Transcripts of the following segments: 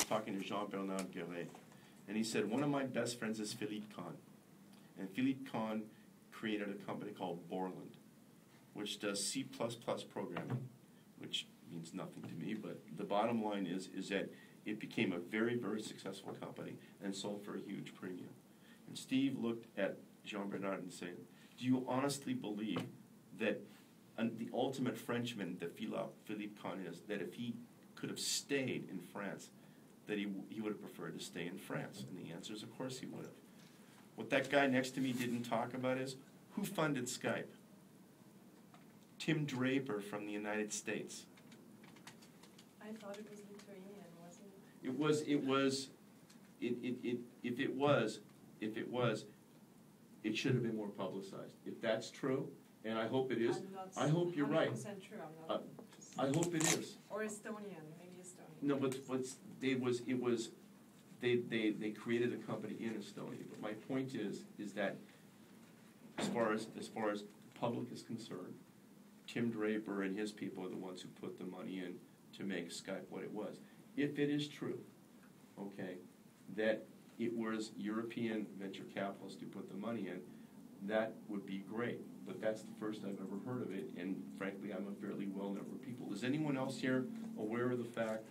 talking to Jean-Bernard Guéret, and he said, one of my best friends is Philippe Kahn. And Philippe Kahn created a company called Borland, which does C++ programming, which means nothing to me, but the bottom line is that it became a very, very successful company and sold for a huge premium. And Steve looked at Jean-Bernard and said, do you honestly believe that the ultimate Frenchman that Philippe Kahn is, that if he could have stayed in France, that he would have preferred to stay in France? And the answer is, of course he would have. What that guy next to me didn't talk about is, who funded Skype? Tim Draper from the United States. I thought it was Lithuanian, wasn't it? If it was, it should have been more publicized. If that's true, and I hope it is, I hope you're right. 100% true, I'm not. I hope it is. Or Estonian, maybe Estonian. No, but they created a company in Estonia. But my point is that as far as the public is concerned, Tim Draper and his people are the ones who put the money in to make Skype what it was. If it is true, okay, that it was European venture capitalists who put the money in, that would be great. But that's the first I've ever heard of it, and frankly, I'm a fairly well-known people. Is anyone else here aware of the fact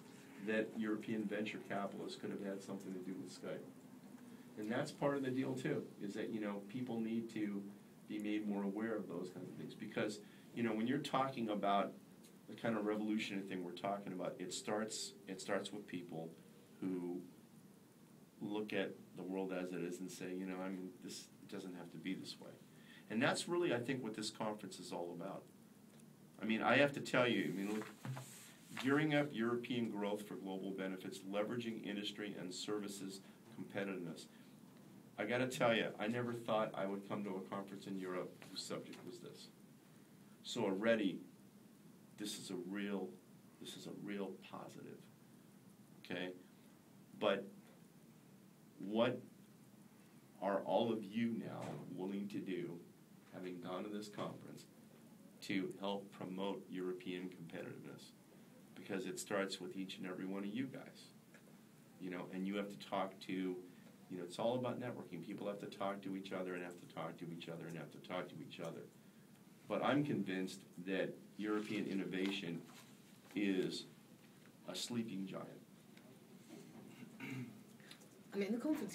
that European venture capitalists could have had something to do with Skype? And that's part of the deal too, is that, you know, people need to be made more aware of those kinds of things. Because, you know, when you're talking about the kind of revolutionary thing we're talking about, it starts with people who look at the world as it is and say, you know, I mean, this doesn't have to be this way. And that's really, I think, what this conference is all about. I mean, I have to tell you, I mean, look, gearing up European growth for global benefits, leveraging industry and services competitiveness. I got to tell you, I never thought I would come to a conference in Europe whose subject was this. So already, this is a real positive. Okay, but what are all of you now willing to do, having gone to this conference, to help promote European competitiveness? Because it starts with each and every one of you guys, you know, and you have to talk to, you know, it's all about networking. People have to talk to each other and have to talk to each other and have to talk to each other. But I'm convinced that European innovation is a sleeping giant. I mean, the conference